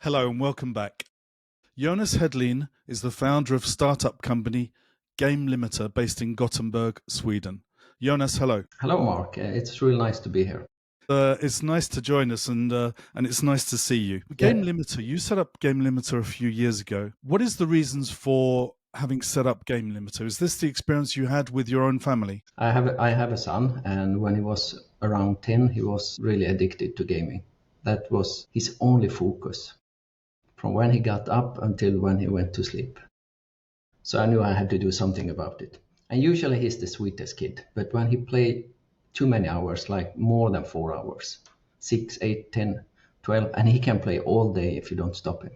Hello and welcome back. Jonas Hedlin is the founder of startup company Game Limiter based in Gothenburg, Sweden. Jonas, hello. Hello, Mark. It's really nice to be here. It's nice to join us and it's nice to see you. Game Yeah. Limiter, you set up Game Limiter a few years ago. What is the reasons for having set up Game Limiter? Is this the experience you had with your own family? I have a son, and when he was around 10, he was really addicted to gaming. That was his only focus from when he got up until when he went to sleep. So I knew I had to do something about it. And usually he's the sweetest kid, but when he played too many hours, like more than 4 hours, 6, 8, 10, 12, and he can play all day if you don't stop him,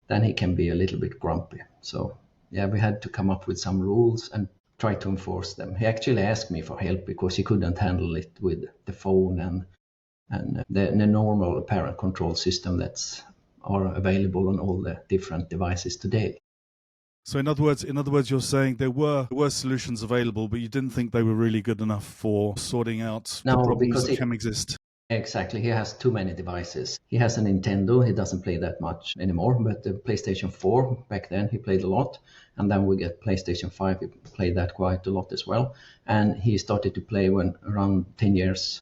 then he can be a little bit grumpy. So yeah, we had to come up with some rules and try to enforce them. He actually asked me for help because he couldn't handle it with the phone and the normal parent control system that's are available on all the different devices today. So in other words, you're saying there were solutions available, but you didn't think they were really good enough for sorting out the No, problems because that can exist. exactly, he has too many devices. He has a Nintendo, he doesn't play that much anymore, but the PlayStation 4, back then he played a lot. And then we get PlayStation 5, he played that quite a lot as well. And he started to play when around 10 years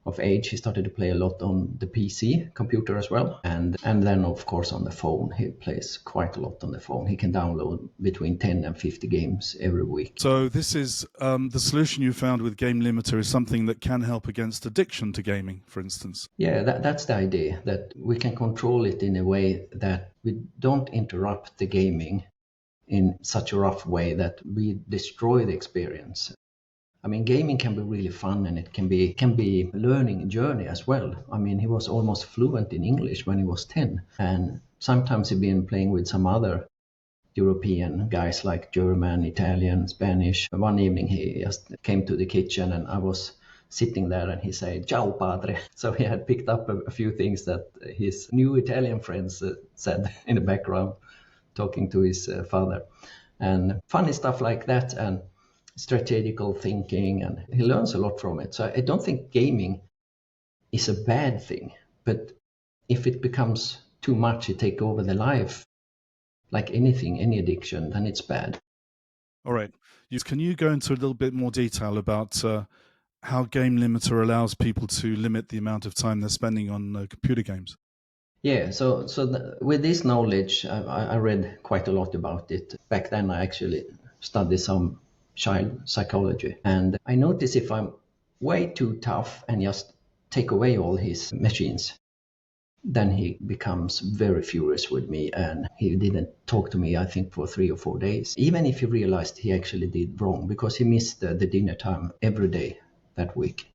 of age. He started to play a lot on the PC computer as well. And then, of course, on the phone. He plays quite a lot on the phone. He can download between 10 and 50 games every week. So this is the solution you found with Game Limiter is something that can help against addiction to gaming, for instance. Yeah, that's the idea, that we can control it in a way that we don't interrupt the gaming in such a rough way that we destroy the experience. I mean, gaming can be really fun, and it can be a learning journey as well. I mean, he was almost fluent in English when he was 10, and sometimes he'd been playing with some other European guys like German, Italian, Spanish. One evening he just came to the kitchen and I was sitting there and he said, "Ciao, padre." So he had picked up a few things that his new Italian friends said in the background, talking to his father. And funny stuff like that, and strategical thinking, and he learns a lot from it. So I don't think gaming is a bad thing, but if it becomes too much, it take over the life, like anything, any addiction, then it's bad. All right. Can you go into a little bit more detail about how Game Limiter allows people to limit the amount of time they're spending on computer games? Yeah, with this knowledge, I read quite a lot about it. Back then, I actually studied some child psychology, and I noticed if I'm way too tough and just take away all his machines, then he becomes very furious with me, and he didn't talk to me, I think, for 3 or 4 days, even if he realized he actually did wrong, because he missed the dinner time every day that week.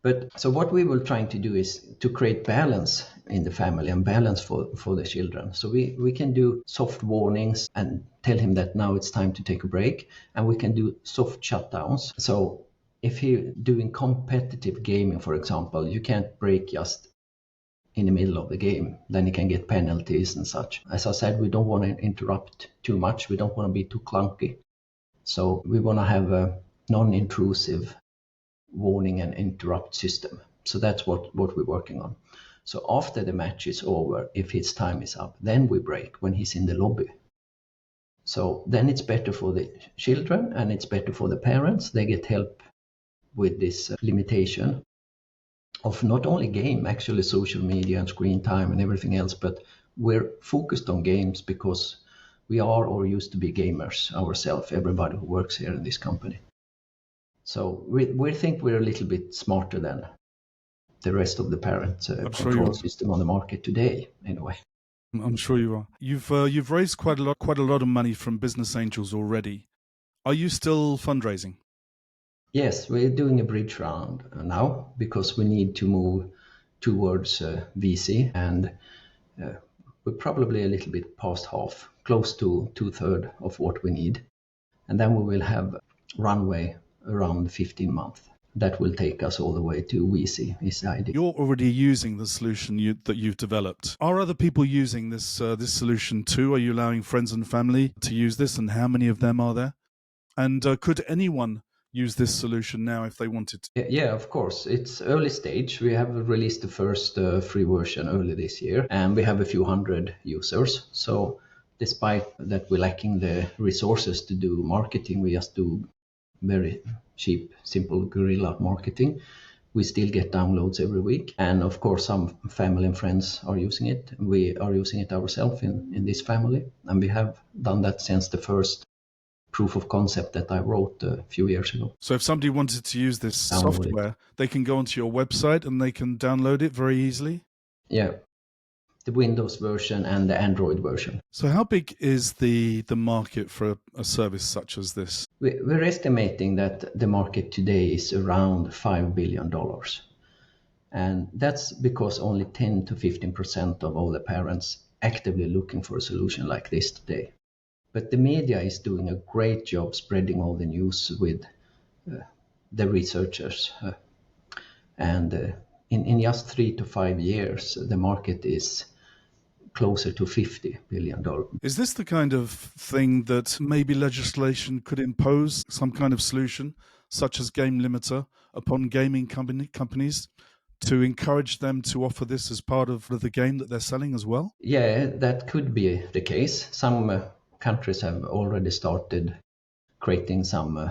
But so what we were trying to do is to create balance in the family and balance for the children. So we can do soft warnings and tell him that now it's time to take a break, and we can do soft shutdowns. So if he doing competitive gaming, for example, you can't break just in the middle of the game, then he can get penalties and such. As I said, we don't want to interrupt too much. We don't want to be too clunky. So we want to have a non-intrusive warning and interrupt system. So that's what we're working on. So after the match is over, if his time is up, then we break when he's in the lobby. So then it's better for the children and it's better for the parents. They get help with this limitation of not only game, actually social media and screen time and everything else, but we're focused on games because we are or used to be gamers ourselves, everybody who works here in this company. So we think we're a little bit smarter than the rest of the parent control system on the market today, anyway. I'm sure you are. You've raised quite a lot of money from business angels already. Are you still fundraising? Yes, we're doing a bridge round now because we need to move towards VC, and we're probably a little bit past half, close to 2/3 of what we need. And then we will have runway around 15 months. That will take us all the way to VC, is the idea. You're already using the solution that you've developed. Are other people using this solution too? Are you allowing friends and family to use this, and how many of them are there? And could anyone use this solution now if they wanted to? Yeah, of course. It's early stage. We have released the first free version early this year, and we have a few hundred users. So, despite that, we're lacking the resources to do marketing, we just do very cheap, simple guerrilla marketing. We still get downloads every week. And of course, some family and friends are using it. We are using it ourselves in this family. And we have done that since the first proof of concept that I wrote a few years ago. So if somebody wanted to use this Download it. software, they can go onto your website and they can download it very easily? Yeah, the Windows version and the Android version. So how big is the market for a service such as this? We're estimating that the market today is around $5 billion. And that's because only 10 to 15% of all the parents actively looking for a solution like this today. But the media is doing a great job spreading all the news with the researchers. And in just 3 to 5 years, the market is closer to $50 billion. Is this the kind of thing that maybe legislation could impose some kind of solution, such as game limiter, upon gaming companies to encourage them to offer this as part of the game that they're selling as well? Yeah, that could be the case. Some countries have already started creating some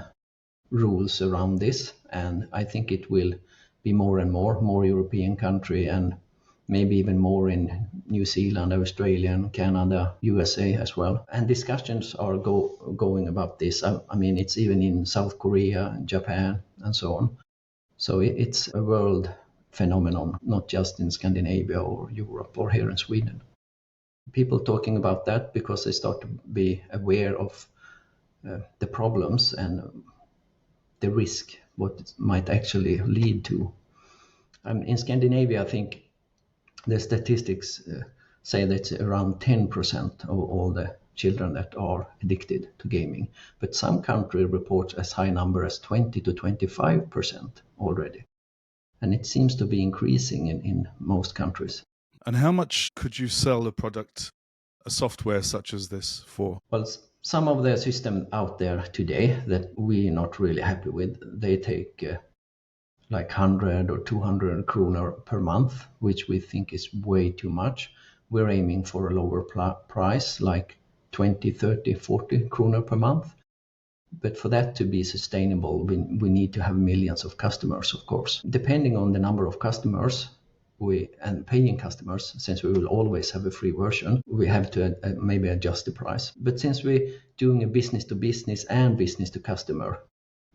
rules around this, and I think it will be more and more European country, and maybe even more in New Zealand, Australia, Canada, USA as well. And discussions are going about this. I mean, it's even in South Korea, Japan, and so on. So it's a world phenomenon, not just in Scandinavia or Europe or here in Sweden. People talking about that because they start to be aware of the problems and the risk, what it might actually lead to. In Scandinavia, I think the statistics say that it's around 10% of all the children that are addicted to gaming. But some countries report as high number as 20 to 25% already. And it seems to be increasing in most countries. And how much could you sell a product, a software such as this for? Well, some of the systems out there today that we're not really happy with, they take like 100 or 200 kroner per month, which we think is way too much. We're aiming for a lower price, like 20, 30, 40 kroner per month. But for that to be sustainable, we need to have millions of customers, of course. Depending on the number of customers and paying customers, since we will always have a free version, we have to maybe adjust the price. But since we're doing a business to business and business to customer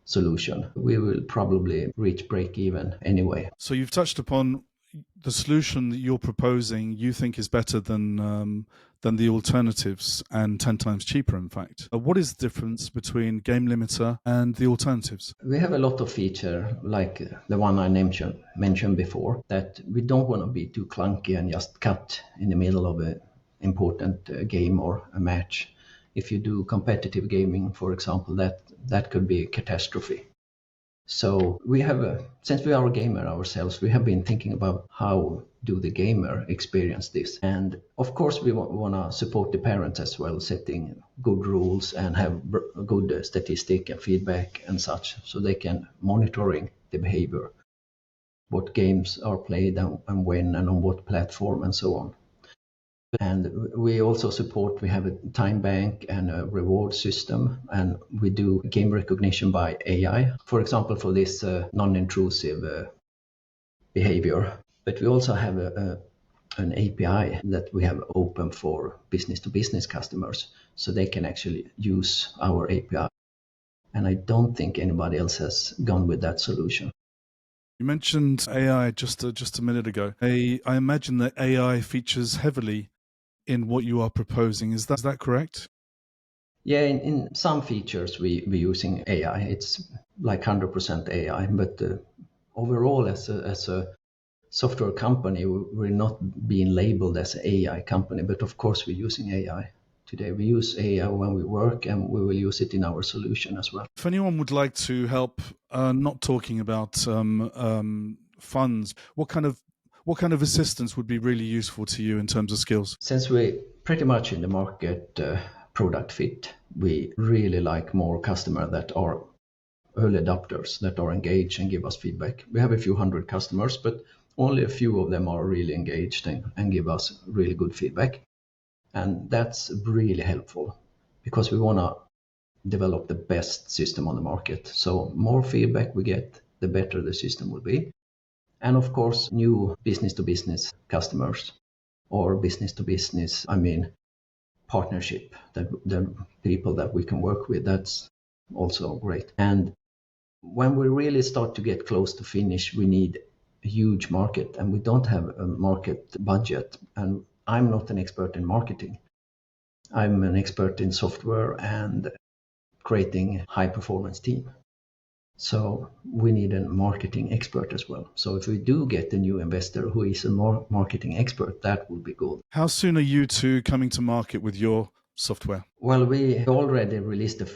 solution, we will probably reach break even anyway. So you've touched upon the solution that you're proposing you think is better than the alternatives and 10 times cheaper, in fact. What is the difference between Game Limiter and the alternatives? We have a lot of feature like the one I mentioned before, that we don't want to be too clunky and just cut in the middle of an important game or a match. If you do competitive gaming, for example, that could be a catastrophe. So we have, since we are a gamer ourselves, we have been thinking about how do the gamer experience this. And of course, we want to support the parents as well, setting good rules and have good statistic and feedback and such, so they can monitoring the behavior, what games are played and when and on what platform and so on. And we also support, we have a time bank and a reward system, and we do game recognition by AI, for example, for this non-intrusive behavior. But we also have an API that we have open for business to business customers, so they can actually use our API. And I don't think anybody else has gone with that solution. You mentioned AI just a minute ago. I imagine that AI features heavily in what you are proposing. Is that correct? Yeah, in some features we're using AI. It's like 100% AI, but overall as a software company, we're not being labeled as an AI company, but of course we're using AI. Today we use AI when we work, and we will use it in our solution as well. If anyone would like to help, not talking about funds, what kind of assistance would be really useful to you in terms of skills? Since we're pretty much in the market product fit, we really like more customers that are early adopters that are engaged and give us feedback. We have a few hundred customers, but only a few of them are really engaged and give us really good feedback. And that's really helpful because we want to develop the best system on the market. So more feedback we get, the better the system will be. And of course, new business to business customers or business to business, I mean, partnership, that the people that we can work with, that's also great. And when we really start to get close to finish, we need a huge market, and we don't have a market budget. And I'm not an expert in marketing. I'm an expert in software and creating high performance team. So we need a marketing expert as well. So if we do get a new investor who is a more marketing expert, that would be good. How soon are you two coming to market with your software? Well, we already released the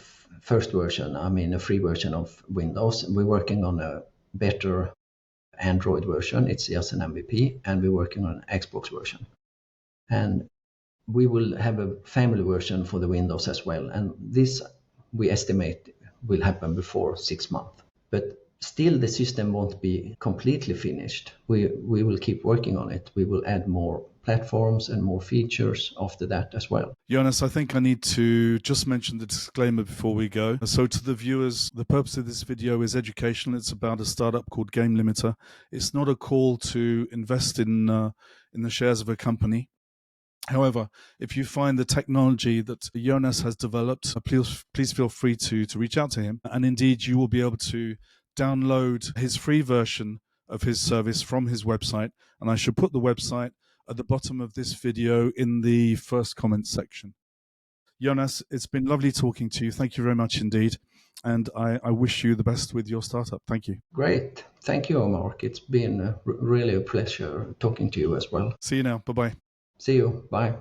first version, I mean a free version of Windows. We're working on a better Android version. It's just an MVP, and we're working on an Xbox version. And we will have a family version for the Windows as well. And this we estimate will happen before 6 months. But still the system won't be completely finished. We will keep working on it. We will add more platforms and more features after that as well. Jonas, I think I need to just mention the disclaimer before we go. So to the viewers, the purpose of this video is educational. It's about a startup called Game Limiter. It's not a call to invest in the shares of a company. However, if you find the technology that Jonas has developed, please feel free to reach out to him. And indeed, you will be able to download his free version of his service from his website. And I should put the website at the bottom of this video in the first comments section. Jonas, it's been lovely talking to you. Thank you very much indeed. And I wish you the best with your startup. Thank you. Great. Thank you, Mark. It's been really a pleasure talking to you as well. See you now. Bye-bye. See you. Bye.